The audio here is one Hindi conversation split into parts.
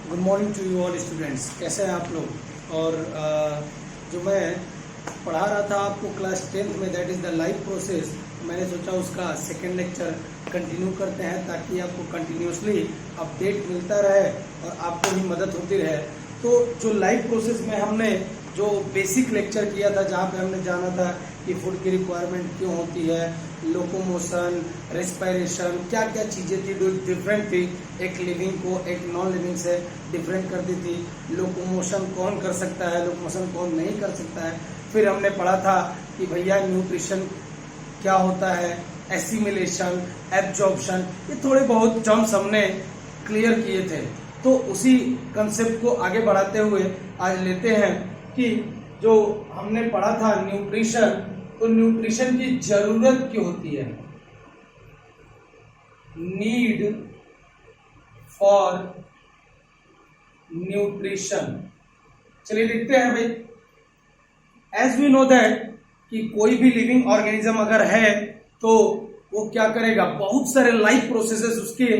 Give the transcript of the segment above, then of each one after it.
Good morning to you all students. कैसे हैं आप लोग। और जो मैं पढ़ा रहा था आपको क्लास 10th में, that is the life process, मैंने सोचा उसका सेकेंड लेक्चर कंटिन्यू करते हैं ताकि आपको कंटिन्यूसली अपडेट मिलता रहे और आपको भी मदद होती रहे। तो जो लाइफ प्रोसेस में हमने जो बेसिक लेक्चर किया था, जहाँ पे हमने जाना था कि फूड की रिक्वायरमेंट क्यों होती है, लोकोमोशन, रेस्पिरेशन, क्या क्या चीज़ें थी जो डिफरेंट थी, एक लिविंग को एक नॉन लिविंग से डिफरेंट करती थी। लोकोमोशन कौन कर सकता है, लोकोमोशन कौन नहीं कर सकता है। फिर हमने पढ़ा था कि भैया न्यूट्रिशन क्या होता है, एसिमिलेशन, एब्जॉर्प्शन, ये थोड़े बहुत टर्म्स हमने क्लियर किए थे। तो उसी कंसेप्ट को आगे बढ़ाते हुए आज लेते हैं कि जो हमने पढ़ा था न्यूट्रिशन, तो न्यूट्रिशन की जरूरत क्यों होती है, नीड फॉर न्यूट्रिशन। चलिए देखते हैं भाई। एज वी नो दैट कि कोई भी लिविंग ऑर्गेनिज्म अगर है तो वो क्या करेगा, बहुत सारे लाइफ प्रोसेसेस उसके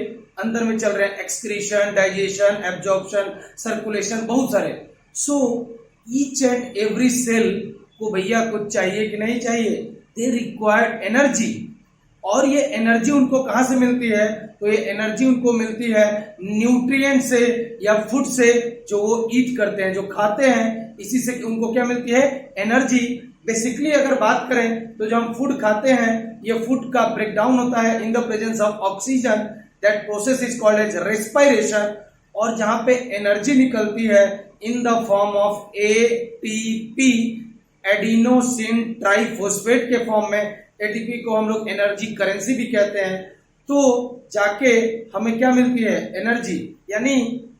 अंदर में चल रहे हैं, एक्सक्रीशन, डाइजेशन, एब्जॉर्प्शन, सर्कुलेशन, बहुत सारे। So each and every cell को भैया कुछ चाहिए कि नहीं चाहिए, दे रिक्वायर्ड एनर्जी। और ये एनर्जी उनको कहां से मिलती है, तो ये एनर्जी उनको मिलती है न्यूट्रिएंट से या फूड से जो वो ईट करते हैं, जो खाते हैं, इसी से उनको क्या मिलती है, एनर्जी। बेसिकली अगर बात करें तो जो हम फूड खाते हैं, ये फूड का ब्रेकडाउन होता है in the presence of oxygen, that process is called as respiration. और जहां पे एनर्जी निकलती है in the form of ATP, adenosine triphosphate के फॉर्म में। एटीपी को हम लोग एनर्जी करेंसी भी कहते हैं। तो जाके हमें क्या मिलती है, एनर्जी। यानी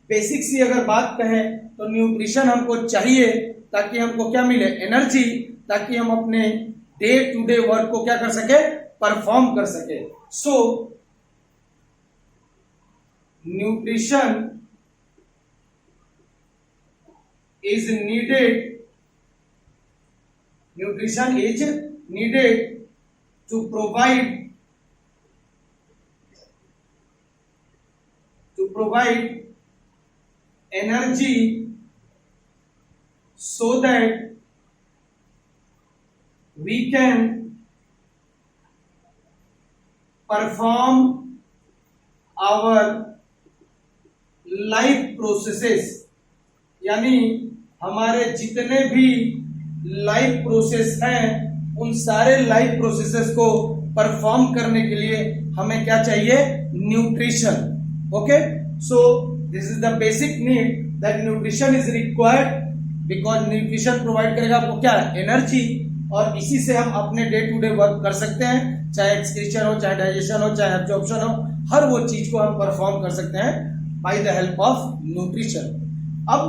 बेसिक सी अगर बात कहें तो न्यूट्रिशन हमको चाहिए ताकि हमको क्या मिले, एनर्जी, ताकि हम अपने डे टू डे वर्क को क्या कर सके, परफॉर्म कर सके। सो nutrition is needed to provide energy so that we can perform our life processes। यानी हमारे जितने भी लाइफ प्रोसेस हैं, उन सारे लाइफ प्रोसेसेस को परफॉर्म करने के लिए हमें क्या चाहिए, nutrition. Okay, so this is the basic need that nutrition is required, because nutrition provide करेगा आपको क्या, एनर्जी। और इसी से हम अपने डे टू डे वर्क कर सकते हैं, चाहे एक्सक्रीशन हो, चाहे डाइजेशन हो, चाहे एब्जॉर्प्शन हो, हर वो चीज को हम परफॉर्म कर सकते हैं by the help of nutrition. अब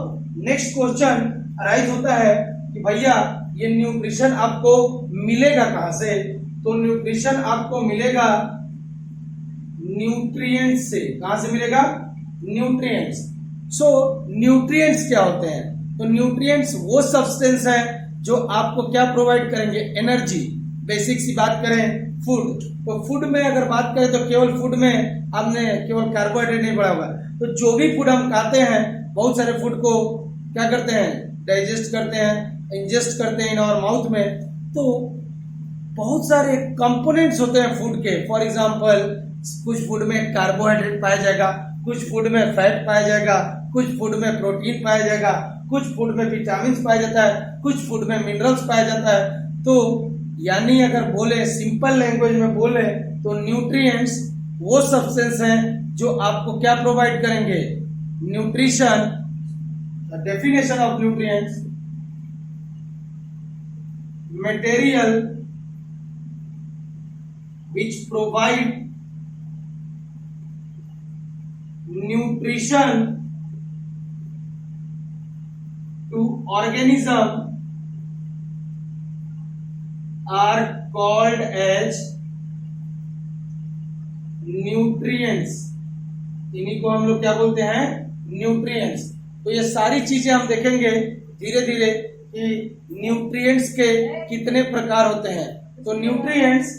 नेक्स्ट क्वेश्चन अराइज होता है कि भैया ये न्यूट्रिशन आपको मिलेगा कहां से, तो न्यूट्रिशन आपको मिलेगा न्यूट्रिएंट्स से। कहां से मिलेगा, न्यूट्रिएंट्स। सो न्यूट्रिएंट्स क्या होते हैं, तो न्यूट्रिएंट्स वो सब्सटेंस है जो आपको क्या प्रोवाइड करेंगे, एनर्जी। बेसिक सी बात करें फूड, तो फूड में अगर बात करें तो केवल फूड में आपने केवल कार्बोहाइड्रेट नहीं पढ़ा हुआ, तो जो भी फूड हम खाते हैं, बहुत सारे फूड को क्या करते हैं, डाइजेस्ट करते हैं, इंजेस्ट करते हैं इन आवर माउथ में। तो बहुत सारे कंपोनेंट्स होते हैं फूड के। फॉर एग्जांपल कुछ फूड में कार्बोहाइड्रेट पाया जाएगा, कुछ फूड में फैट पाया जाएगा, कुछ फूड में प्रोटीन पाया जाएगा, कुछ फूड में विटामिन पाया जाता है, कुछ फूड में मिनरल्स पाया जाता है। तो यानी अगर बोले सिंपल लैंग्वेज में बोले तो न्यूट्रिएंट्स वो सब्सटेंस हैं जो आपको क्या प्रोवाइड करेंगे, nutrition. The definition of nutrients: material which provide nutrition to organism are called as nutrients। इन्हीं को हम लोग क्या बोलते हैं, न्यूट्रिएंट्स। तो ये सारी चीजें हम देखेंगे धीरे धीरे कि न्यूट्रिएंट्स के कितने प्रकार होते हैं। तो न्यूट्रिएंट्स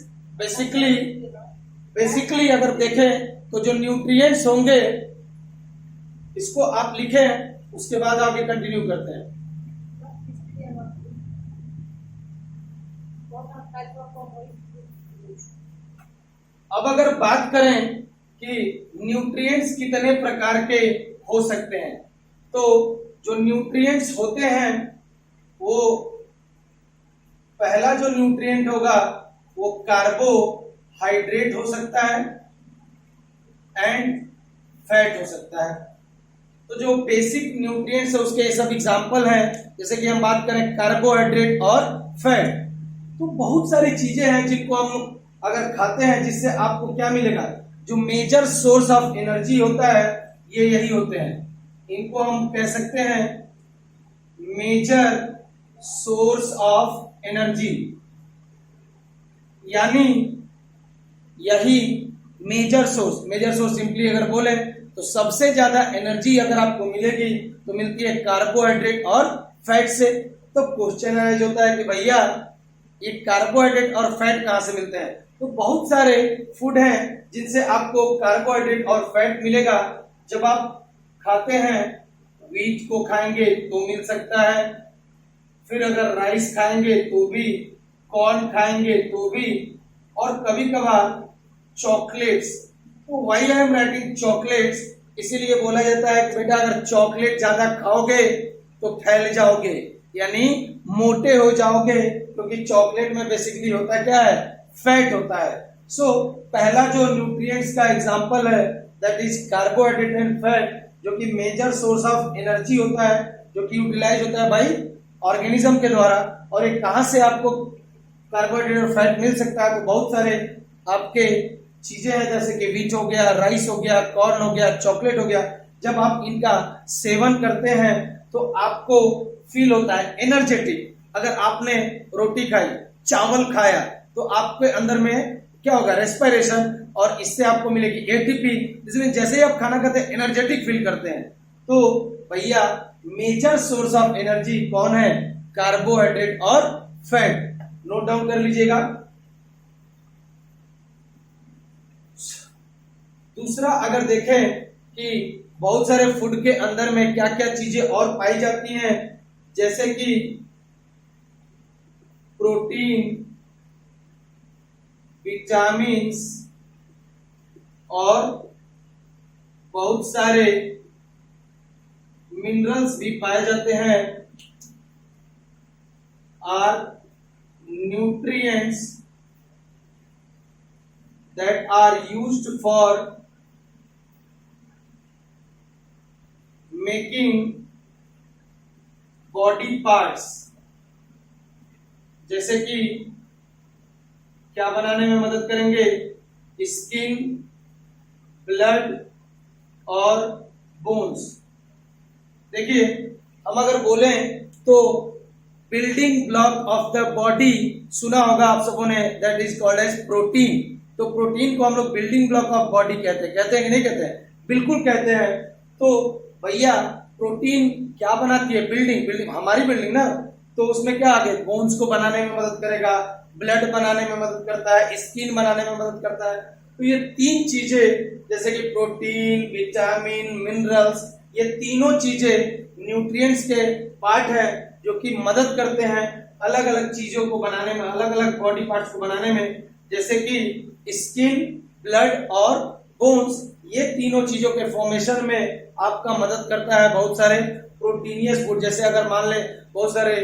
बेसिकली अगर देखें तो जो न्यूट्रिएंट्स होंगे इसको आप लिखें, उसके बाद आगे कंटिन्यू करते हैं। अब अगर बात करें कि न्यूट्रिएंट्स कितने प्रकार के हो सकते हैं, तो जो न्यूट्रिएंट्स होते हैं वो पहला जो न्यूट्रिएंट होगा वो कार्बोहाइड्रेट हो सकता है एंड फैट हो सकता है। तो जो बेसिक न्यूट्रिएंट्स है उसके ये सब एग्जांपल हैं, जैसे कि हम बात करें कार्बोहाइड्रेट और फैट, तो बहुत सारी चीजें हैं जिनको हम अगर खाते हैं जिससे आपको क्या मिलेगा, जो मेजर सोर्स ऑफ एनर्जी होता है ये यही होते हैं, इनको हम कह सकते हैं मेजर सोर्स ऑफ एनर्जी, यानी यही मेजर सोर्स सिंपली अगर बोले तो सबसे ज्यादा एनर्जी अगर आपको मिलेगी तो मिलती है कार्बोहाइड्रेट और फैट से। तो क्वेश्चन राइज होता है कि भैया ये कार्बोहाइड्रेट और फैट कहां से मिलते हैं, तो बहुत सारे फूड हैं जिनसे आपको कार्बोहाइड्रेट और फैट मिलेगा। जब आप खाते हैं व्हीट को खाएंगे तो मिल सकता है, फिर अगर राइस खाएंगे तो भी, कॉर्न खाएंगे तो भी, और कभी कभार चॉकलेट्स। तो why I am writing chocolates, इसीलिए बोला जाता है कि बेटा अगर चॉकलेट ज्यादा खाओगे तो फैल जाओगे, यानी मोटे हो जाओगे, क्योंकि चॉकलेट में बेसिकली होता क्या है, फैट होता है। सो पहला जो न्यूट्रिएंट्स का एग्जांपल है that is carbohydrate and fat, जो कि मेजर सोर्स ऑफ एनर्जी होता है, जो कि यूटिलाइज होता है भाई ऑर्गेनिज्म के द्वारा। और ये कहां से आपको कार्बोहाइड्रेट और फैट मिल सकता है, तो बहुत सारे आपके चीजें हैं, जैसे कि व्हीट हो गया, राइस हो गया, कॉर्न हो गया, चॉकलेट हो गया। जब आप इनका सेवन करते हैं तो आपको फील होता है एनर्जेटिक। अगर आपने रोटी खाई, चावल खाया, तो आपके अंदर में क्या होगा, रेस्पिरेशन, और इससे आपको मिलेगी एटीपी, जिसमें जैसे ही आप खाना खाते हैं एनर्जेटिक फील करते हैं। तो भैया मेजर सोर्स ऑफ एनर्जी कौन है, कार्बोहाइड्रेट और फैट, नोट डाउन कर लीजिएगा। दूसरा अगर देखें कि बहुत सारे फूड के अंदर में क्या क्या चीजें और पाई जाती हैं, जैसे कि प्रोटीन, विटामिन्स और बहुत सारे मिनरल्स भी पाए जाते हैं, are nutrients that are used for making body parts, जैसे कि क्या बनाने में मदद करेंगे, स्किन, ब्लड और बोन्स। देखिए हम अगर बोलें तो building block of the body सुना होगा आप सबों ने, that is called as protein. तो प्रोटीन को हम लोग बिल्डिंग ब्लॉक ऑफ बॉडी कहते हैं कि नहीं कहते हैं, बिल्कुल कहते हैं। तो भैया प्रोटीन क्या बनाती है, बिल्डिंग हमारी बिल्डिंग ना, तो उसमें क्या आगे बोन्स को बनाने में मदद करेगा, ब्लड बनाने में मदद करता है, स्किन बनाने में मदद करता है। तो ये तीन चीजें जैसे कि प्रोटीन, विटामिन, मिनरल्स, ये तीनों चीजें न्यूट्रिएंट्स के पार्ट है जो कि मदद करते हैं अलग अलग चीजों को बनाने में, अलग अलग बॉडी पार्ट्स को बनाने में, जैसे कि स्किन, ब्लड और बोन्स। ये तीनों चीजों के फॉर्मेशन में आपका मदद करता है बहुत सारे प्रोटीनियस फूड। जैसे अगर मान ले बहुत सारे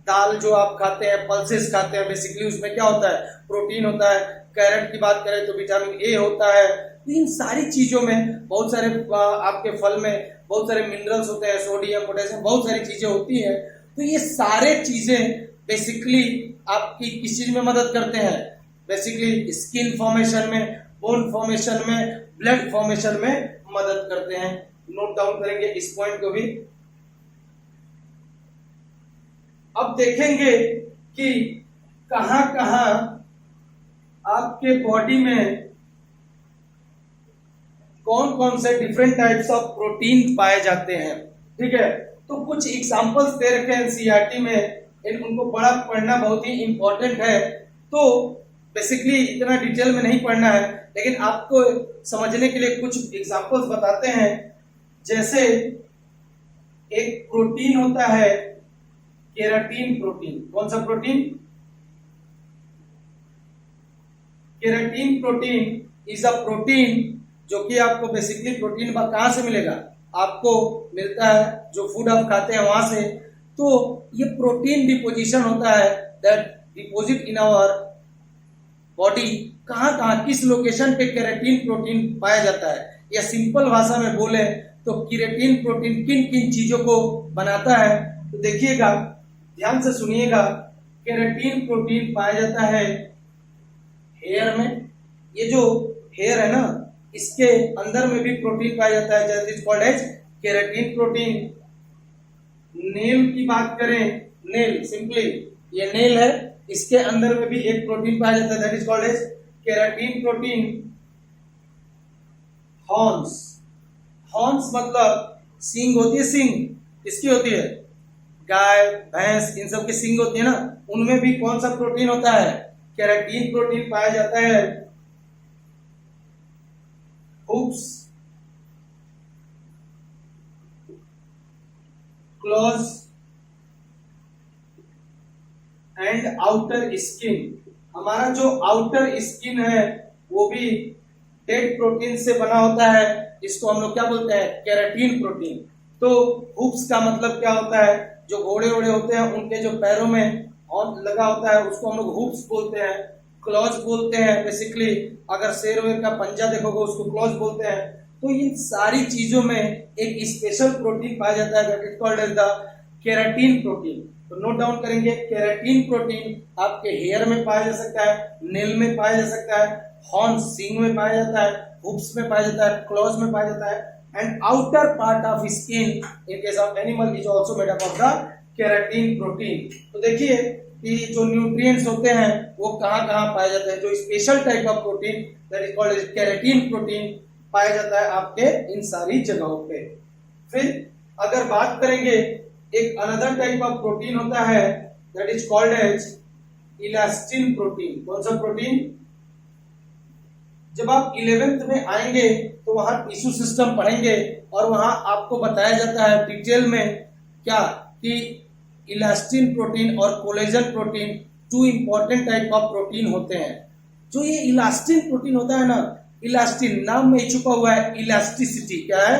दाल जो आप खाते हैं, पल्सेस खाते हैं, बेसिकली उसमें क्या होता है, प्रोटीन होता है। कैरेट की बात करें तो विटामिन ए होता है। इन सारी चीजों में बहुत सारे आपके फल में बहुत सारे मिनरल्स होते हैं, सोडियम, पोटेशियम, बहुत सारी चीजें होती है। तो ये सारे चीजें बेसिकली आपकी किस चीज में मदद करते हैं, बेसिकली स्किन फॉर्मेशन में, बोन फॉर्मेशन में, ब्लड फॉर्मेशन में मदद करते हैं। नोट डाउन करेंगे इस पॉइंट को भी। अब देखेंगे कि कहां कहां आपके बॉडी में कौन कौन से डिफरेंट टाइप्स ऑफ प्रोटीन पाए जाते हैं। ठीक है, तो कुछ एग्जांपल्स दे रखे हैं एनसीईआरटी में, उनको बड़ा पढ़ना बहुत ही इंपॉर्टेंट है। तो बेसिकली इतना डिटेल में नहीं पढ़ना है, लेकिन आपको समझने के लिए कुछ एग्जांपल्स बताते हैं। जैसे एक प्रोटीन होता है केराटिन प्रोटीन। कौन सा protein? Keratin protein is a protein जो कि आपको बेसिकली प्रोटीन कहां से मिलेगा? आपको मिलता है जो फूड आप खाते हैं वहां से। तो ये प्रोटीन डिपोजिशन होता है that deposit in our body. कहां कहां किस लोकेशन पे केराटिन प्रोटीन पाया जाता है, या सिंपल भाषा में बोले तो केराटिन प्रोटीन किन किन चीजों को बनाता है? तो देखिएगा, ध्यान से सुनिएगा। केराटिन प्रोटीन पाया जाता है हेयर में। ये जो हेयर है ना, इसके अंदर में भी प्रोटीन पाया जाता है, that is called as keratin protein. Nail की बात करें, नेल सिंपली ये नेल है, इसके अंदर में भी एक प्रोटीन पाया जाता है, that is called as keratin protein. Horns, horns मतलब सींग होती है, सींग किसकी होती है? गाय भैंस इन सब की सींग होती है ना, उनमें भी कौन सा प्रोटीन होता है? केराटिन प्रोटीन पाया जाता है। Hoops, clause and outer skin. हमारा जो आउटर स्किन है वो भी डेड प्रोटीन से बना होता है, इसको हम लोग क्या बोलते हैं? Keratin protein. तो हुप्स का मतलब क्या होता है? जो घोड़े वोड़े होते हैं उनके जो पैरों में हॉर्न लगा होता है उसको हम लोग हुप्स बोलते हैं। क्लॉज बोलते हैं बेसिकली, अगर शेर वेर का पंजा देखोगे उसको क्लॉज बोलते हैं। तो इन सारी चीजों में एक स्पेशल प्रोटीन पाया जाता है, that is called as the keratin protein. तो नोट डाउन करेंगे, केराटिन प्रोटीन आपके हेयर में पाया जा सकता है, नेल में पाया जा सकता है, हॉर्न सींग में पाया जाता है, हुप्स में पाया जाता है, क्लॉज में पाया जाता है, and outer part of skin in case of animal is also made up of the keratin protein. तो देखिए कि जो न्यूट्रिएंट्स होते हैं वो कहां कहां पाए जाते हैं। जो special type of protein that is called keratin protein पाया जाता है आपके इन सारी जगहों पे। फिर अगर बात करेंगे, एक अनदर टाइप ऑफ प्रोटीन होता है that is called as elastin protein. कौन सा प्रोटीन? जब आप 11th में आएंगे तो वहां टिश्यू सिस्टम पढ़ेंगे और वहां आपको बताया जाता है डिटेल में क्या कि इलास्टिन प्रोटीन और collagen protein two important type of protein होते हैं। जो ये इलास्टिन प्रोटीन होता है ना, इलास्टिन नाम में ही छुपा हुआ है इलास्टिसिटी। क्या है?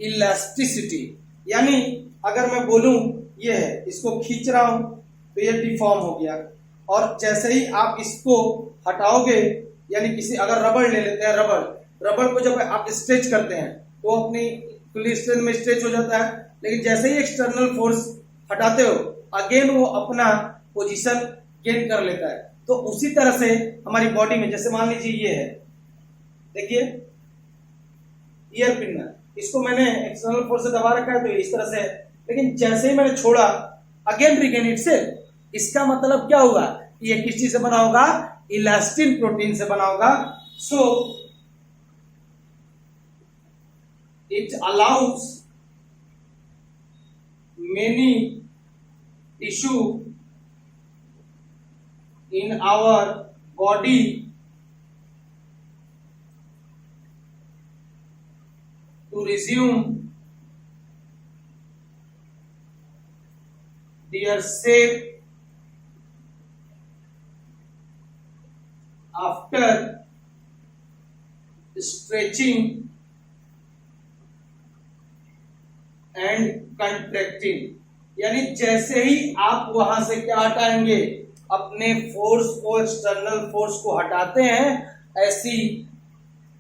इलास्टिसिटी। यानी अगर मैं बोलूं ये है, इसको खींच रहा हूं तो ये डिफॉर्म हो गया, और जैसे ही आप इसको हटाओगे, यानी किसी अगर रबड़ ले लेते हैं, रबड़ को जब आप स्ट्रेच करते हैं तो अपनी फुल स्ट्रेंथ में स्ट्रेच हो जाता है, लेकिन जैसे ही एक्सटर्नल फोर्स हटाते हो अगेन वो अपना पोजीशन गेन कर लेता है। तो उसी तरह से हमारी बॉडी में, जैसे मान लीजिए ये है, देखिए ईयर पिन है, इसको मैंने एक्सटर्नल फोर्स से दबा रखा है तो इस तरह से, लेकिन जैसे ही मैंने छोड़ा अगेन रिगेन इट से। इसका मतलब क्या हुआ? ये किस चीज से बना होगा? इलास्टिन प्रोटीन से बना होगा। So it allows many tissue in our body to resume their shape after stretching and contracting। यानी जैसे ही आप वहां से क्या हटाएंगे? अपने फोर्स को, एक्सटर्नल फोर्स को हटाते हैं, ऐसी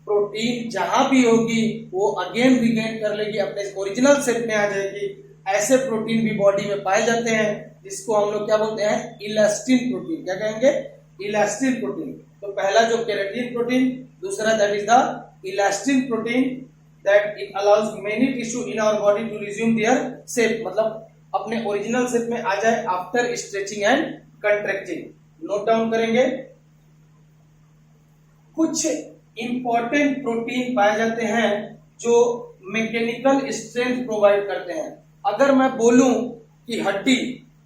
प्रोटीन जहां भी होगी वो अगेन रिगेन कर लेगी, अपने ओरिजिनल शेप में आ जाएगी। ऐसे प्रोटीन भी बॉडी में पाए जाते हैं जिसको हम लोग क्या बोलते हैं? Elastin protein. क्या कहेंगे? Elastin protein. तो पहला जो केराटिन प्रोटीन, दूसरा that is the elastin protein that it allows many tissue in our body to resume their shape, मतलब अपने ओरिजिनल शेप में आ जाए after stretching and contracting. Note down करेंगे, कुछ इंपॉर्टेंट प्रोटीन पाए जाते हैं जो मैकेनिकल स्ट्रेंथ प्रोवाइड करते हैं। अगर मैं बोलूं कि हड्डी,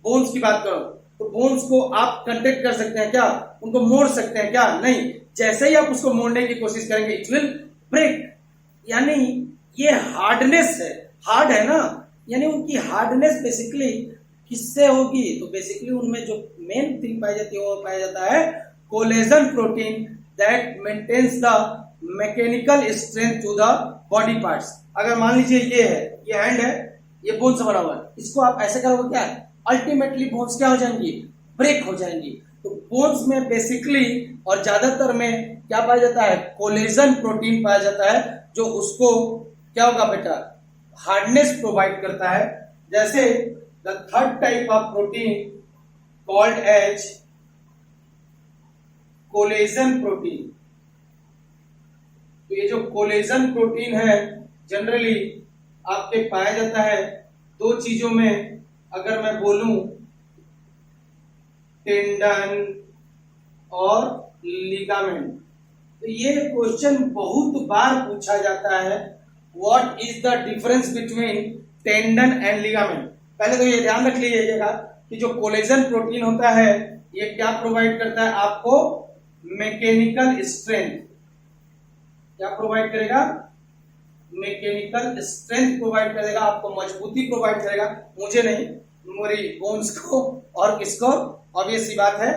बोन्स की बात करो, तो बोन्स को आप कंट्रैक्ट कर सकते हैं क्या? उनको मोड़ सकते हैं क्या? नहीं। जैसे ही आप उसको मोड़ने की कोशिश करेंगे इट विल ब्रेक। यानी ये हार्डनेस है, हार्ड है ना, यानी उनकी हार्डनेस बेसिकली किससे होगी, तो बेसिकली उनमें जो मेन थिंग पाई जाती है वो पाया जाता है collagen protein that maintains the mechanical strength to the body parts. अगर मान लीजिए ये है, ये हैंड है, ये बोन से बना हुआ है, इसको आप ऐसे करोगे क्या है, अल्टीमेटली बोन्स क्या हो जाएंगी, ब्रेक हो जाएंगी। तो बोन्स में बेसिकली और ज्यादातर में क्या पाया जाता है, कोलेजन प्रोटीन पाया जाता है, जो उसको क्या होगा बेटा, हार्डनेस प्रोवाइड करता है। जैसे the third type of protein called as collagen protein. तो ये जो कोलेजन प्रोटीन है जनरली आपके पाया जाता है दो चीजों में, अगर मैं बोलूं टेंडन और लिगामेंट। तो ये क्वेश्चन बहुत बार पूछा जाता है, what is the difference between tendon and ligament. पहले तो ये ध्यान रख लीजिएगा कि जो कोलेजन प्रोटीन होता है ये क्या प्रोवाइड करता है आपको, मैकेनिकल स्ट्रेंथ। क्या प्रोवाइड करेगा, मैकेनिकल स्ट्रेंथ प्रोवाइड करेगा, आपको मजबूती प्रोवाइड करेगा, मुझे नहीं, मेरी बोन्स को और किसको, ऑब्वियस सी बात है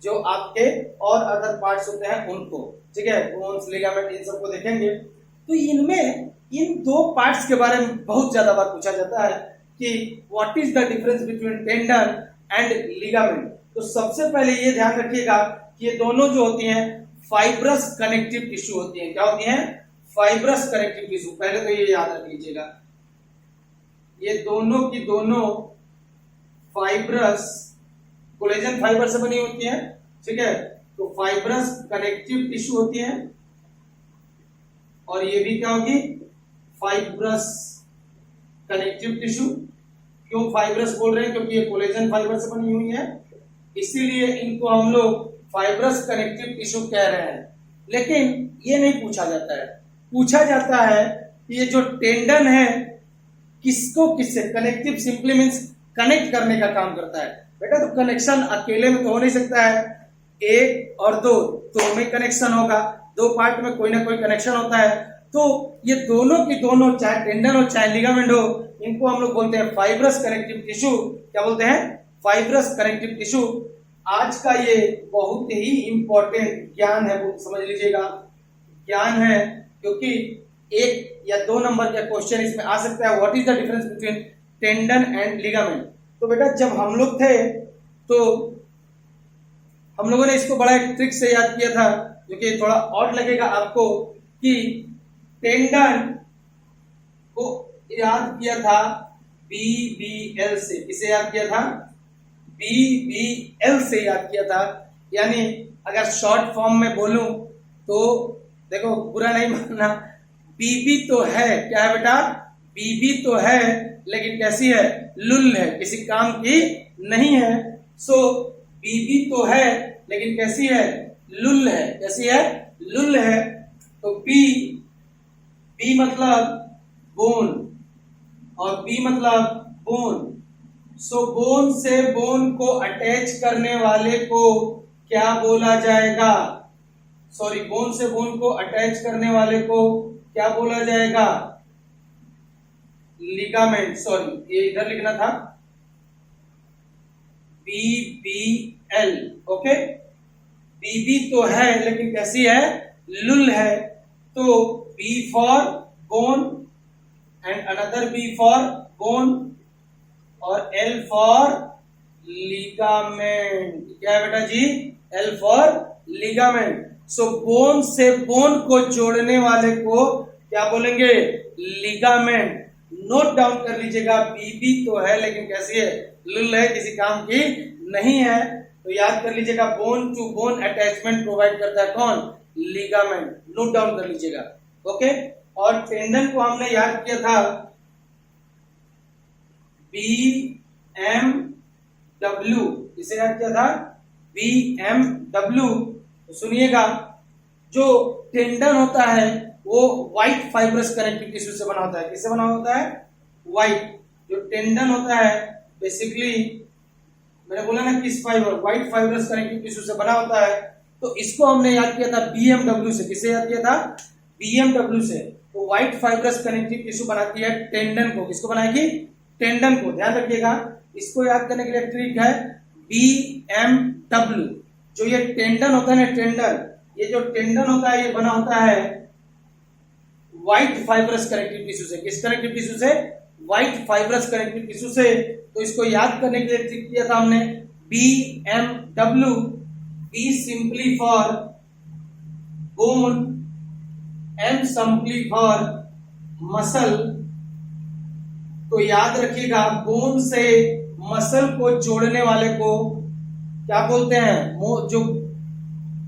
जो आपके और अदर पार्ट्स होते हैं उनको, ठीक है, बोन्स लिगामेंट इन सबको देखेंगे। तो इनमें इन दो पार्ट्स के बारे में बहुत ज्यादा बार पूछा जाता है कि what is the difference between tendon and ligament. तो सबसे पहले ये ध्यान रखिएगा कि ये दोनों जो होती हैं फाइब्रस कनेक्टिव टिश्यू होती हैं। क्या होती हैं, फाइब्रस कनेक्टिव टिश्यू। पहले तो ये याद रख लीजिएगा, ये दोनों की दोनों फाइब्रस, कोलेजन फाइबर से बनी होती है, ठीक है, तो फाइब्रस कनेक्टिव टिश्यू होती है। और ये भी क्या होगी, फाइब्रस कनेक्टिव टिश्यू। क्यों फाइब्रस बोल रहे हैं, क्योंकि ये कोलेजन फाइबर से बनी हुई है, इसीलिए इनको हम लोग फाइब्रस कनेक्टिव टिश्यू कह रहे हैं। लेकिन ये नहीं पूछा जाता है, पूछा जाता है कि ये जो टेंडन है किसको किससे, कनेक्टिव सिंपली मींस कनेक्ट करने का काम करता है बेटा। तो कनेक्शन अकेले में तो हो नहीं सकता है, एक और दो में कनेक्शन होगा, दो पार्ट में कोई ना कोई कनेक्शन होता है। तो ये दोनों की दोनों, चाहे टेंडन हो चाहे लिगामेंट हो, इनको हम लोग बोलते हैं फाइब्रस कनेक्टिव टिश्यू। क्या बोलते हैं, फाइब्रस कनेक्टिव टिश्यू। आज का ये बहुत ही इंपॉर्टेंट ज्ञान है, समझ लीजिएगा, ज्ञान है, क्योंकि एक या दो नंबर का क्वेश्चन इसमें आ सकता है, what is the difference between tendon and ligament. तो बेटा जब हम लोग थे तो हम लोगों ने इसको बड़ा एक ट्रिक से याद किया था, जो कि थोड़ा ऑड लगेगा आपको, कि टेंडन को याद किया था BBL से। किसे याद किया था, BBL से याद किया था। यानी अगर शॉर्ट फॉर्म में बोलूं तो देखो, बुरा नहीं मानना, बीबी तो है, क्या है बेटा, बीबी तो है, लेकिन कैसी है, लुल है, किसी काम की नहीं है। सो बीबी तो है लेकिन कैसी है, लुल है, कैसी है, लुल है। तो बी मतलब बोन और बी मतलब बोन। सो बोन से बोन को अटैच करने वाले को क्या बोला जाएगा, सॉरी, बोन से बोन को अटैच करने वाले को क्या बोला जाएगा, लिगामेंट। सॉरी, ये इधर लिखना था, BBL। ओके, बीबी तो है लेकिन कैसी है, लुल है। तो B for bone and another B for bone और L फॉर लिगामेंट। क्या है बेटा जी, L for ligament. So bone से बोन को जोड़ने वाले को क्या बोलेंगे, लिगामेंट। नोट डाउन कर लीजिएगा, बीबी तो है लेकिन कैसी है, लुल है, किसी काम की नहीं है। तो याद कर लीजिएगा, bone to bone attachment provide करता है कौन, लिगामेंट। नोट डाउन कर लीजिएगा, ओके। और टेंडन को हमने याद किया था BMW, इसे याद किया था BMW। तो सुनिएगा, जो टेंडन होता है वो व्हाइट फाइब्रस कनेक्टिव टिश्यू से बना होता है। किससे बना होता है, व्हाइट। जो टेंडन होता है बेसिकली, मैंने बोला ना किस fibre, white fibrous connective tissue से बना होता है। तो इसको हमने याद किया था BMW से। किसे याद किया था, BMW से। वो व्हाइट फाइब्रस कनेक्टिव टिश्यू बनाती है टेंडन को। किसको बनाएगी? टेंडन को। ध्यान रखिएगा, इसको याद करने के लिए ट्रिक है BMW। जो ये टेंडन होता है ना, टेंडन, ये जो टेंडन होता है ये बना होता है व्हाइट फाइब्रस कनेक्टिव टिश्यू से। किस कनेक्टिव टिश्यू से? व्हाइट फाइब्रस कनेक्टिव टिश्यू से। तो इसको याद करने के लिए ट्रिक किया था हमने BMW। B simply for bone, M simply for muscle. तो याद रखिएगा, बोन से मसल को जोड़ने वाले को क्या बोलते हैं? जो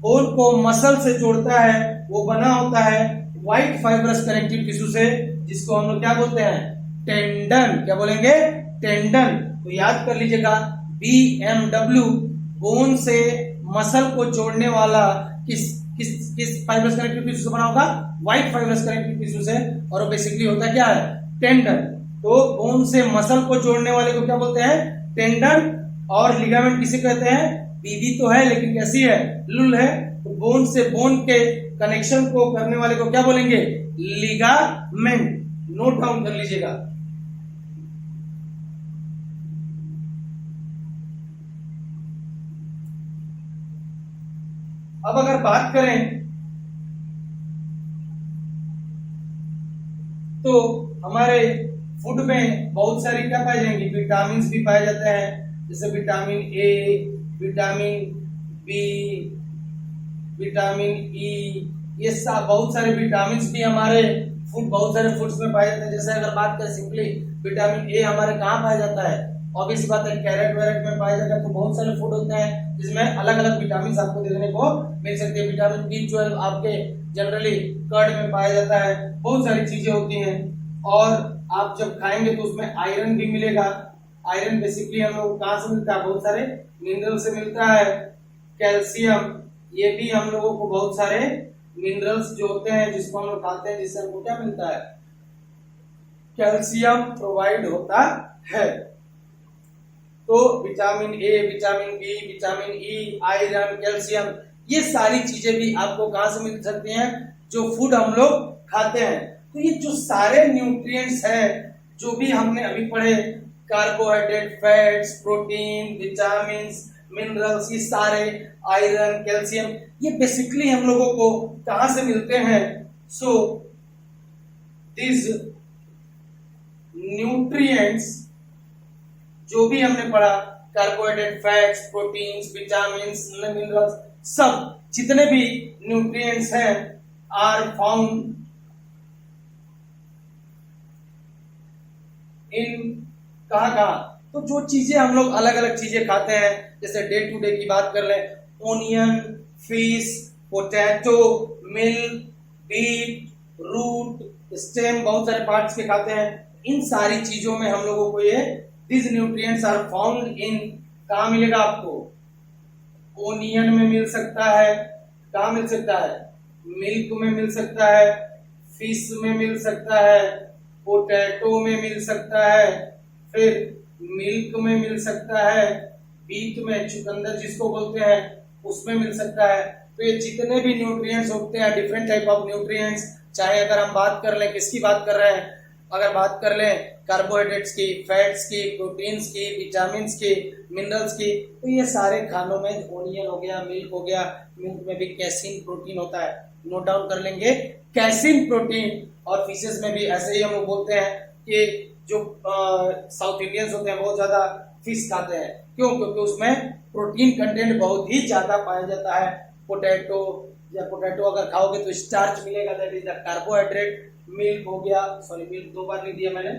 बोन को मसल से जोड़ता है वो बना होता है व्हाइट फाइब्रस कनेक्टिव टिश्यू से, जिसको हम लोग क्या बोलते हैं? टेंडन। क्या बोलेंगे? टेंडन। तो याद कर लीजिएगा, BMW बोन से मसल को जोड़ने वाला किस किस किस फाइब्रस कनेक्टिव टिश्यू से बना होगा? व्हाइट फाइब्रस कनेक्टिव टिश्यू से। और वो बेसिकली होता क्या है? टेंडन। तो बोन से मसल को जोड़ने वाले को क्या बोलते हैं? टेंडन। और लिगामेंट किसे कहते हैं? बीबी तो है लेकिन कैसी है? लुल है। तो बोन से बोन के कनेक्शन को करने वाले को क्या बोलेंगे? लिगामेंट। नोट डाउन कर लीजिएगा। अब अगर बात करें तो हमारे फूड में बहुत सारी क्या पाई जाएंगी? विटामिन भी पाए जाते हैं, जैसे vitamin A, vitamin B, vitamin E। ये सब बहुत सारे विटामिन भी हमारे फूड, बहुत सारे फूड्स में पाए जाते हैं। जैसे अगर बात करें सिंपली, विटामिन A हमारे कहाँ पाया जाता है? ऑब्वियस बात है, कैरेट वैरेट में पाया जाता है। तो बहुत सारे फूड होते हैं जिसमें अलग अलग विटामिन आपको देखने को मिल सकते हैं। विटामिन B12 आपके जनरली कर्ड में पाया जाता है। बहुत सारी चीजें होती हैं। और आप जब खाएंगे तो उसमें आयरन भी मिलेगा। आयरन बेसिकली हम लोग कहाँ से मिलता है? बहुत सारे मिनरल से मिलता है। कैल्शियम, ये भी हम लोगों को बहुत सारे मिनरल्स जो होते हैं जिसको हम लोग खाते हैं, जिससे हमको क्या मिलता है? कैल्शियम प्रोवाइड होता है। तो vitamin A, vitamin B, vitamin E, iron, calcium, ये सारी चीजें भी आपको कहां से मिल सकती हैं? जो फूड हम लोग खाते हैं। तो ये जो सारे न्यूट्रिएंट्स हैं जो भी हमने अभी पढ़े, carbohydrate, fats, protein, vitamin, minerals, ये सारे, आयरन, कैल्शियम, ये बेसिकली हम लोगों को कहां से मिलते हैं? सो दिस न्यूट्रिएंट्स जो भी हमने पढ़ा, carbohydrate, fats, proteins, vitamins, minerals, सब जितने भी न्यूट्रिएंट्स हैं आर फाउंड इन कहाँ? तो जो चीजें हम लोग अलग अलग चीजें खाते हैं, जैसे डे टू डे की बात कर ले, onion, fish, potato, milk, beet, root, stem, बहुत सारे पार्ट्स के खाते हैं। इन सारी चीजों में हम लोगों को ये These nutrients are found in, कहाँ मिलेगा आपको? ओनियन में मिल सकता है। कहाँ मिल सकता है? मिल्क में मिल सकता है, फिश में मिल सकता है, पोटैटो में मिल सकता है, फिर मिल्क में मिल सकता है, बीट में, चुकंदर जिसको बोलते हैं, उसमें मिल सकता है। तो ये जितने भी न्यूट्रिएंट्स होते हैं, डिफरेंट टाइप ऑफ न्यूट्रिएंट्स, चाहे अगर हम बात कर लें, किसकी बात कर रहे हैं? अगर बात कर लें कार्बोहाइड्रेट्स की, फैट्स की, प्रोटीन्स की, विटामिन्स की, मिनरल्स की, तो ये सारे खानों में ओनियन हो गया, मिल्क हो गया, मिल्क में भी कैसीन प्रोटीन होता है। नोट डाउन कर लेंगे, कैसीन प्रोटीन। और फिशेस में भी ऐसे ही हम लोग बोलते हैं कि जो साउथ इंडियंस होते हैं बहुत ज्यादा फिश खाते हैं। क्यों? क्योंकि उसमें प्रोटीन कंटेंट बहुत ही ज्यादा पाया जाता है। पोटैटो या पोटैटो अगर खाओगे तो स्टार्च मिलेगा, that is the carbohydrate. Milk हो गया, सॉरी मिल्क दो बार नहीं दिया मैंने,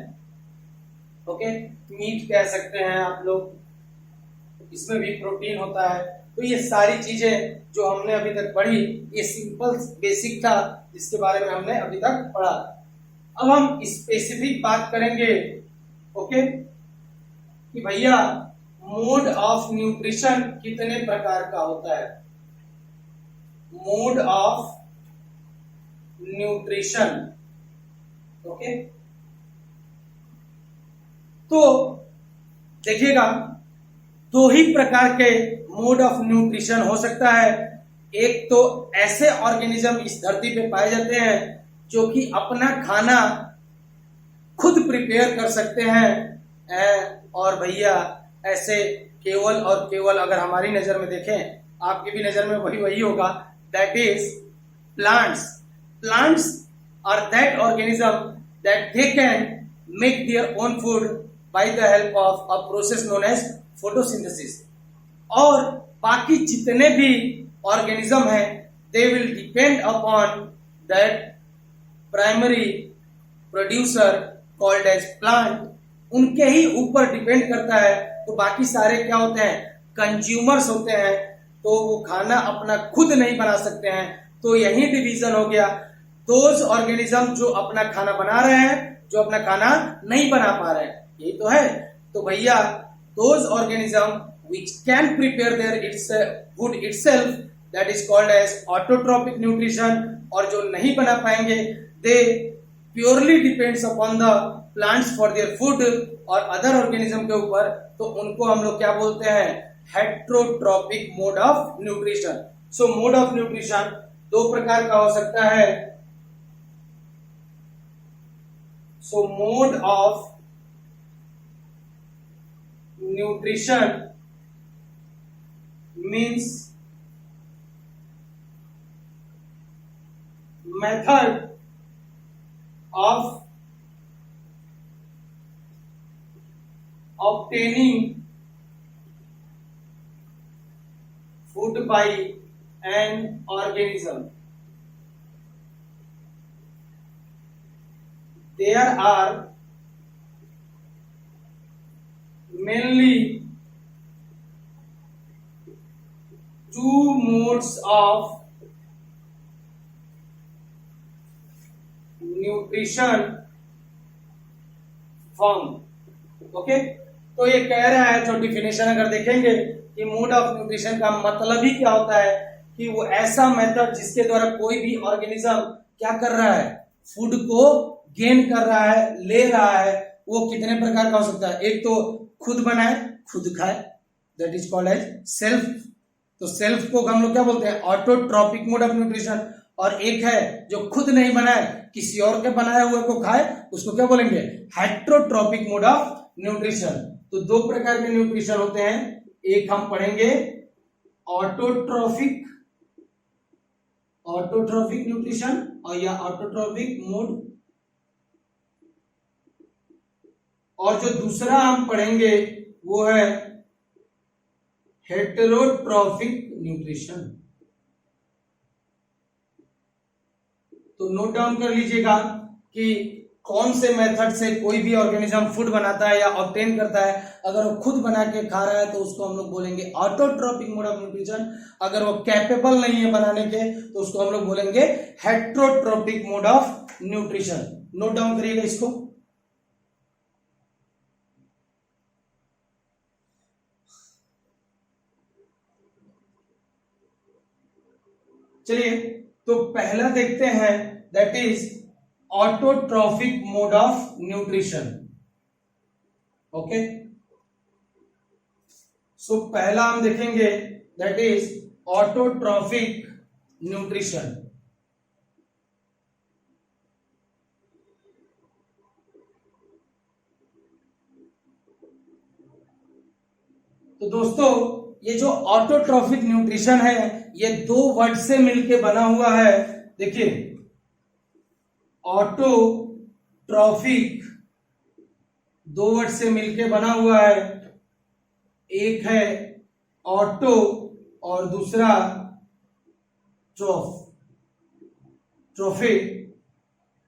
ओके, मीट कह सकते हैं आप लोग, इसमें भी प्रोटीन होता है। तो ये सारी चीजें जो हमने अभी तक पढ़ी, ये सिंपल बेसिक था जिसके बारे में हमने अभी तक पढ़ा। अब हम स्पेसिफिक बात करेंगे, ओके, कि भैया मोड ऑफ न्यूट्रिशन कितने प्रकार का होता है? Mode of nutrition, okay. तो देखिएगा, दो ही प्रकार के मोड ऑफ न्यूट्रिशन हो सकता है। एक तो ऐसे ऑर्गेनिज्म इस धरती पे पाए जाते हैं जो कि अपना खाना खुद प्रिपेयर कर सकते हैं। और भैया ऐसे केवल और केवल अगर हमारी नजर में देखें, आपकी भी नजर में वही वही होगा, that is plants. Plants are that organism that they can make their own food by the help of a process known as photosynthesis. और बाकी जितने भी ऑर्गेनिज्म हैं they will depend upon that primary producer called as plant, उनके ही ऊपर डिपेंड करता है। तो बाकी सारे क्या होते हैं, कंज्यूमर्स होते हैं, तो वो खाना अपना खुद नहीं बना सकते हैं। तो यही डिवीजन हो गया, दोज ऑर्गेनिज्म जो अपना खाना बना रहे हैं, जो अपना खाना नहीं बना पा रहे हैं, यही तो है। तो भैया those organism which can prepare their its food itself, that is called as autotrophic nutrition। और जो नहीं बना पाएंगे they purely depends upon the plants for their food और अदर ऑर्गेनिज्म के ऊपर, तो उनको हम लोग क्या बोलते हैं, heterotrophic mode of nutrition. So mode of nutrition दो प्रकार का हो सकता है। सो mode of nutrition means method of obtaining food by an organism। There are mainly two modes of nutrition form। Okay, तो ये कह रहा है, जो डिफिनेशन अगर देखेंगे कि मोड ऑफ न्यूट्रिशन का मतलब ही क्या होता है, कि वो ऐसा मेथड जिसके द्वारा कोई भी ऑर्गेनिज्म क्या कर रहा है, फूड को गेन कर रहा है, ले रहा है। वो कितने प्रकार का हो सकता है, एक तो खुद बनाए खुद खाए, that is called as self. तो सेल्फ को हम लोग क्या बोलते हैं, ऑटोट्रॉपिक मोड ऑफ न्यूट्रिशन। और एक है जो खुद नहीं बनाए, किसी और के बनाए हुए को खाए, उसको क्या बोलेंगे, हेट्रोट्रॉपिक मोड ऑफ न्यूट्रिशन। तो दो प्रकार के न्यूट्रिशन होते हैं, एक हम पढ़ेंगे ऑटोट्रॉफिक न्यूट्रिशन और या ऑटोट्रॉफिक मोड, और जो दूसरा हम पढ़ेंगे वो है हेटेरोट्रॉफिक न्यूट्रिशन। तो नोट डाउन कर लीजिएगा कि कौन से मेथड से कोई भी ऑर्गेनिज्म फूड बनाता है या ऑब्टेन करता है। अगर वो खुद बना के खा रहा है तो उसको हम लोग बोलेंगे ऑटोट्रॉपिक मोड ऑफ न्यूट्रिशन। अगर वो कैपेबल नहीं है बनाने के तो उसको हम लोग बोलेंगे heterotrophic mode of nutrition. Note down करिएगा इसको। चलिए तो पहला देखते हैं, that is autotrophic mode of nutrition. Okay, so पहला हम देखेंगे दैट इज ऑटोट्रॉफिक न्यूट्रिशन। तो दोस्तों ये जो ऑटोट्रॉफिक न्यूट्रिशन है ये दो वर्ड से मिलके बना हुआ है। देखिए ऑटोट्रॉफिक दो वर्ड से मिलके बना हुआ है, एक है ऑटो और दूसरा ट्रॉफिक।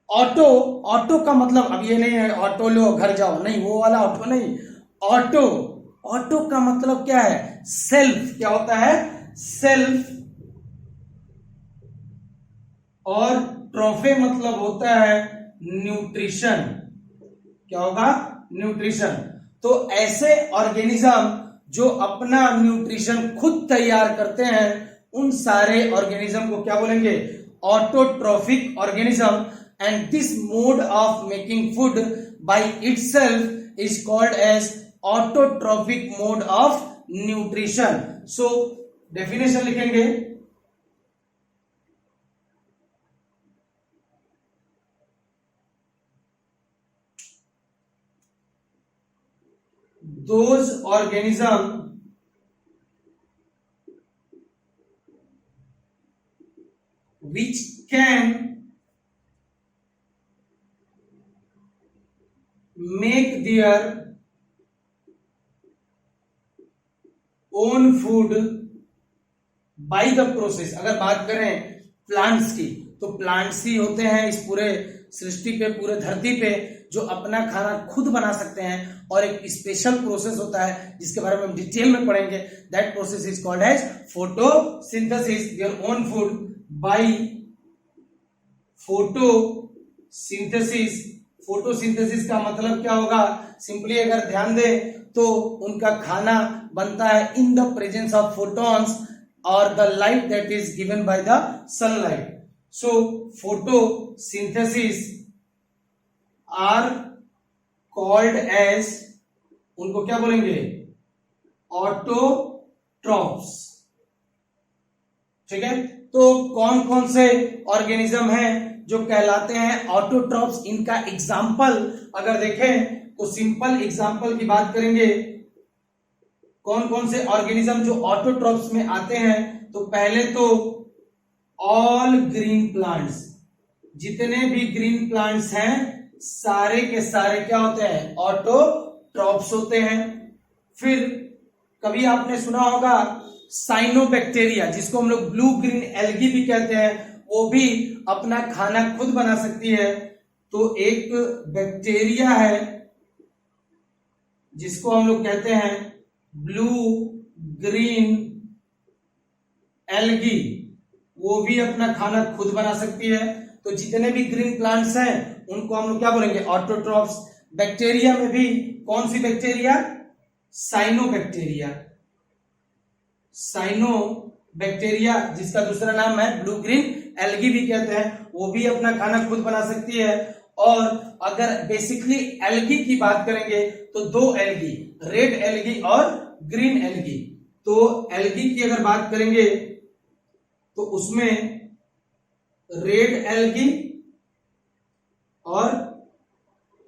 ऑटो का मतलब अब ये नहीं है ऑटो लो घर जाओ, नहीं वो वाला ऑटो नहीं। ऑटो का मतलब क्या है, सेल्फ। क्या होता है, सेल्फ। और ट्रॉफे मतलब होता है न्यूट्रिशन। क्या होगा, न्यूट्रिशन। तो ऐसे ऑर्गेनिज्म जो अपना न्यूट्रिशन खुद तैयार करते हैं उन सारे ऑर्गेनिज्म को क्या बोलेंगे, autotrophic organism. And this mode of making food by itself is called as autotrophic mode of nutrition. So definition लिखेंगे, those organism which can make their own food by the process। अगर बात करें प्लांट्स की तो प्लांट्स ही होते हैं इस पूरे सृष्टि पे, पूरे धरती पे, जो अपना खाना खुद बना सकते हैं। और एक स्पेशल प्रोसेस होता है जिसके बारे में हम डिटेल में पढ़ेंगे। That process is called as photosynthesis, their own food by photosynthesis. Photosynthesis का मतलब क्या होगा? सिंपली अगर ध्यान दें तो उनका खाना बनता है in the presence of photons और the light that is given by the sunlight. So photosynthesis are called as, उनको क्या बोलेंगे? ऑटोट्रॉप्स। ठीक है, तो कौन कौन से ऑर्गेनिज्म हैं जो कहलाते हैं ऑटोट्रॉप्स? इनका एग्जाम्पल अगर देखें तो सिंपल एग्जाम्पल की बात करेंगे, कौन कौन से ऑर्गेनिज्म जो ऑटोट्रॉप्स में आते हैं। तो पहले तो ऑल ग्रीन प्लांट्स, जितने भी ग्रीन प्लांट्स हैं सारे के सारे क्या होते हैं? ऑटोट्रॉप्स होते हैं। फिर कभी आपने सुना होगा साइनोबैक्टीरिया, जिसको हम लोग ब्लू ग्रीन एल्गी भी कहते हैं, वो भी अपना खाना खुद बना सकती है। तो एक बैक्टीरिया है जिसको हम लोग कहते हैं ब्लू ग्रीन एल्गी, वो भी अपना खाना खुद बना सकती है। तो जितने भी ग्रीन प्लांट्स हैं उनको हम लोग क्या बोलेंगे? ऑटोट्रॉप्स। बैक्टीरिया में भी कौन सी बैक्टीरिया? साइनोबैक्टीरिया। साइनोबैक्टीरिया जिसका दूसरा नाम है ब्लू ग्रीन एल्गी भी कहते हैं, वो भी अपना खाना खुद बना सकती है। और अगर बेसिकली एल्गी की बात करेंगे तो दो एल्गी, रेड एल्गी और ग्रीन एल्गी। तो एल्गी की अगर बात करेंगे तो उसमें रेड एल्गी और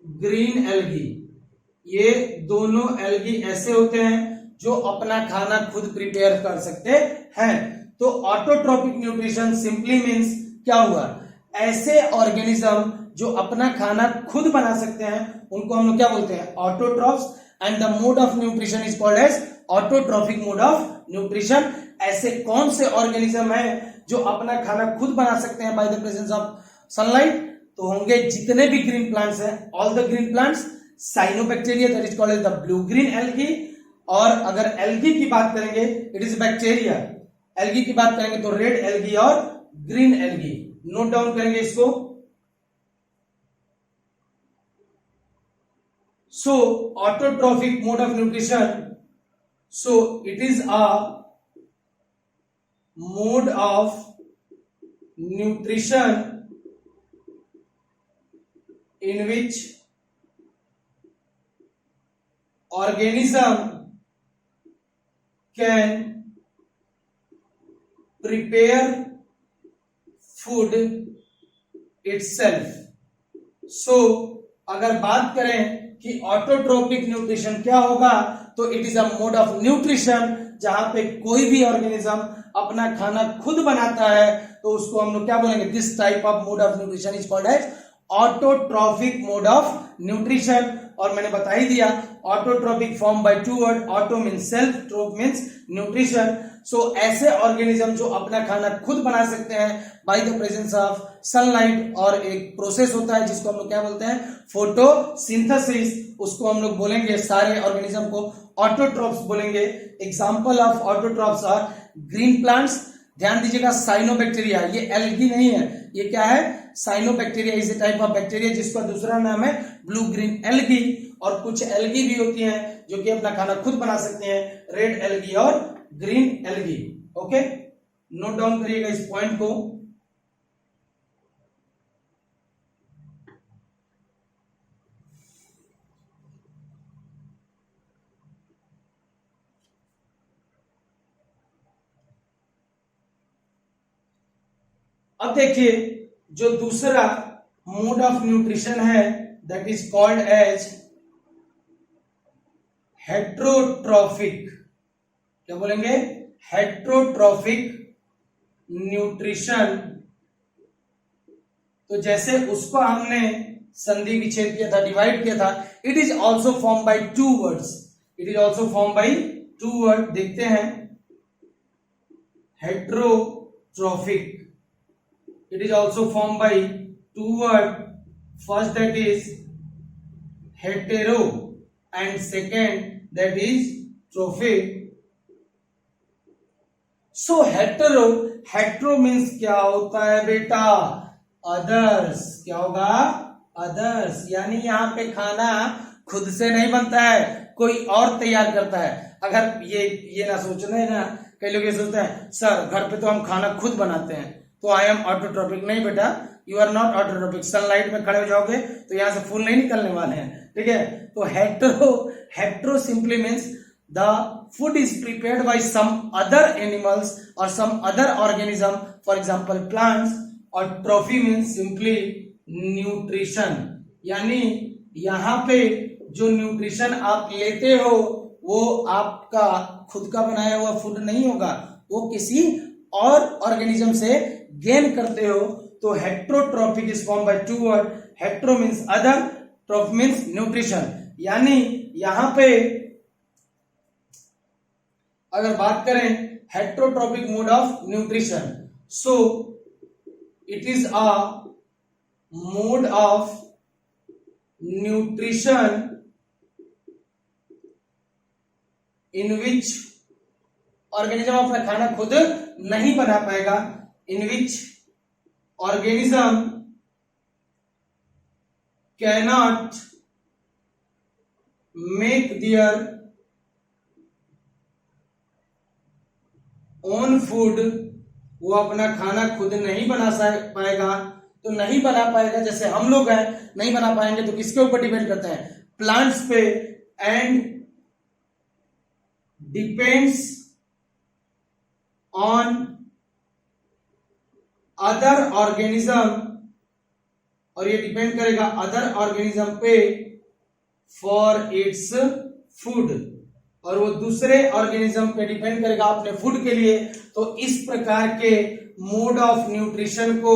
ग्रीन एल्गी, ये दोनों एल्गी ऐसे होते हैं जो अपना खाना खुद प्रिपेयर कर सकते हैं। तो ऑटोट्रॉपिक न्यूट्रिशन सिंपली मींस क्या हुआ? ऐसे ऑर्गेनिज्म जो अपना खाना खुद बना सकते हैं उनको हम लोग क्या बोलते हैं? Autotrophs. And the mode of nutrition is called as autotrophic mode of nutrition. ऐसे कौन से ऑर्गेनिज्म हैं जो अपना खाना खुद बना सकते हैं by the presence of sunlight? तो होंगे जितने भी ग्रीन प्लांट्स हैं, all the green plants. Cyanobacteria that is called as the blue green algae. और अगर एल्गी की बात करेंगे इट इज बैक्टीरिया। एल्गी की बात करेंगे तो रेड एल्गी और ग्रीन एल्गी। नोट डाउन करेंगे इसको। So autotrophic mode of nutrition, so it is a mode of nutrition in which organism can prepare food itself। so अगर बात करें कि ऑटोट्रोपिक न्यूट्रिशन क्या होगा तो it is a mode of nutrition जहां पे कोई भी ऑर्गेनिज्म अपना खाना खुद बनाता है तो उसको हम लोग क्या बोलेंगे? This type of mode of nutrition is called as autotrophic mode of nutrition. और मैंने बता ही दिया autotrophic form by two word, auto means self, trope means nutrition. So ऐसे ऑर्गेनिज्म जो अपना खाना खुद बना सकते हैं by the presence of sunlight, और एक प्रोसेस होता है जिसको हम लोग क्या बोलते हैं? फोटोसिंथेसिस। उसको हम लोग बोलेंगे, सारे ऑर्गेनिज्म को ऑटोट्रॉप्स बोलेंगे। Example of autotrophs are green plants. ध्यान दीजिएगा साइनोबैक्टीरिया, ये एल्गी नहीं है, ये क्या है? Cyanobacteria is a type of bacteria जिसका दूसरा नाम है ब्लू ग्रीन एल्गी। और कुछ एल्गी भी होती हैं जो कि अपना खाना खुद बना सकते हैं, रेड एल्गी और green algae. Okay, note down करिएगा इस पॉइंट को। अब देखिए जो दूसरा मोड ऑफ न्यूट्रिशन है that is called as heterotrophic, क्या बोलेंगे, हेट्रोट्रॉफिक न्यूट्रिशन। तो जैसे उसको हमने संधि विच्छेद किया था, डिवाइड किया था, it is also form by two words, it is also form by two word. देखते हैं, heterotrophic, it is also form by two word, first that is hetero and second that is trophic. So hetero, hetero means क्या होता है बेटा, अदर्स, क्या होगा, अदर्स, यानी यहाँ पे खाना खुद से नहीं बनता है, कोई और तैयार करता है। अगर ये ना सोचना है ना, कई लोग ये सोचते हैं सर घर पे तो हम खाना खुद बनाते हैं तो आई एम ऑटोट्रॉपिक। नहीं बेटा, you are not autotrophic. Sunlight में खड़े हो जाओगे तो यहाँ से फूल नहीं निकलने वाले हैं, ठीक है। तो hetero simply means the food is prepared by some other animals और some other organism, for example plants. और ट्रॉफी मीन्स सिंपली न्यूट्रिशन, यानी यहाँ पे जो न्यूट्रिशन आप लेते हो वो आपका खुद का बनाया हुआ फूड नहीं होगा, वो किसी और ऑर्गेनिज्म से गेन करते हो। तो heterotrophic is form by two word, hetero means other, trophy means nutrition. यानी यहां पे अगर बात करें heterotrophic mode of nutrition, so it is a mode of nutrition in which organism अपना खाना खुद नहीं बना पाएगा, in which organism cannot make their own food, वो अपना खाना खुद नहीं बना पाएगा। तो नहीं बना पाएगा, जैसे हम लोग हैं नहीं बना पाएंगे तो किसके ऊपर डिपेंड करते हैं, प्लांट्स पे, and depends on other organism, और ये डिपेंड करेगा अदर ऑर्गेनिज्म पे फॉर इट्स फूड, और वो दूसरे ऑर्गेनिज्म पे डिपेंड करेगा अपने फूड के लिए। तो इस प्रकार के मोड ऑफ न्यूट्रिशन को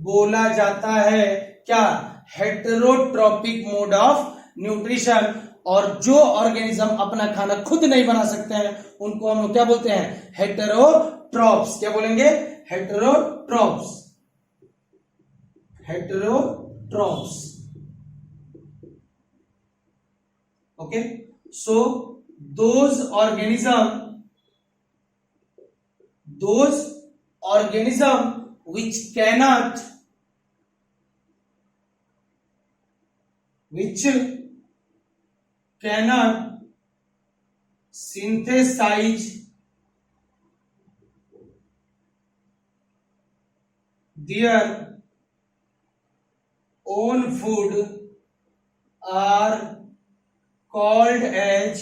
बोला जाता है क्या, हेटेरोट्रॉपिक मोड ऑफ न्यूट्रिशन। और जो ऑर्गेनिज्म अपना खाना खुद नहीं बना सकते हैं उनको हम लोग क्या बोलते हैं, हेटेरोट्रॉप्स। क्या बोलेंगे, heterotrophs, heterotrophs. Okay, so those organism which cannot synthesize their own food are called as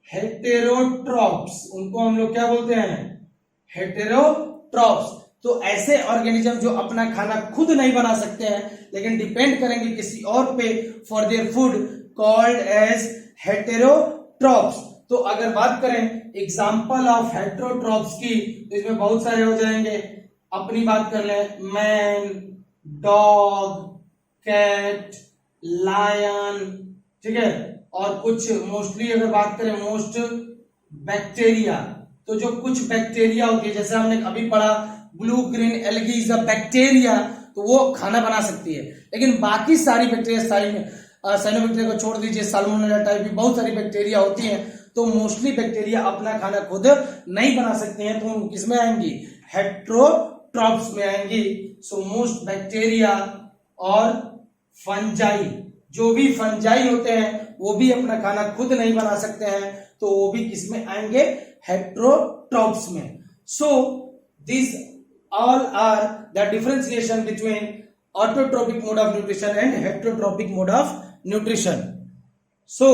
heterotrophs. उनको हम लोग क्या बोलते हैं, हेटेरोट्रॉप्स। तो ऐसे ऑर्गेनिज्म जो अपना खाना खुद नहीं बना सकते हैं लेकिन डिपेंड करेंगे किसी और पे for their food, called as heterotrophs. तो अगर बात करें एग्जांपल ऑफ हेटेरोट्रॉप्स की तो इसमें बहुत सारे हो जाएंगे। अपनी बात कर लें, मैन, डॉग, कैट, लायन, ठीक है। और कुछ मोस्टली अगर बात करें मोस्ट बैक्टीरिया, तो जो कुछ बैक्टीरिया होती है, जैसे हमने अभी पढ़ा blue green algae is a bacteria, तो वो खाना बना सकती है। लेकिन बाकी सारी बैक्टीरिया, साइनोबैक्टीरिया को छोड़ दीजिए, साल्मोनेला टाइप भी बहुत सारी बैक्टीरिया होती हैं, तो मोस्टली बैक्टीरिया अपना खाना खुद नहीं बना सकते हैं, तो किसमें आएंगी, हेटेरोट्रॉप्स में आएंगी। सो मोस्ट बैक्टीरिया और फंजाई, जो भी फंजाई होते हैं वो भी अपना खाना खुद नहीं बना सकते हैं, तो वो भी किसमें आएंगे, हेटेरोट्रॉप्स में। So this all are the differentiation between autotrophic mode of nutrition and heterotrophic mode of nutrition. So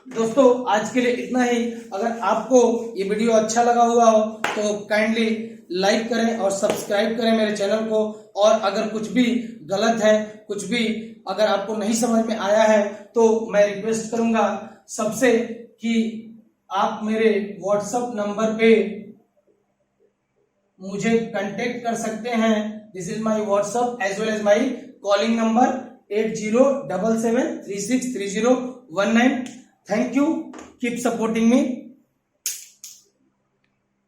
दोस्तों आज के लिए इतना ही। अगर आपको ये वीडियो अच्छा लगा हुआ हो तो काइंडली लाइक करें और सब्सक्राइब करें मेरे चैनल को। और अगर कुछ भी गलत है, कुछ भी अगर आपको नहीं समझ में आया है तो मैं रिक्वेस्ट करूंगा सबसे कि आप मेरे व्हाट्सएप नंबर पे मुझे कांटेक्ट कर सकते हैं। This is my WhatsApp as well as my calling number 8077363019। Thank you, keep supporting me.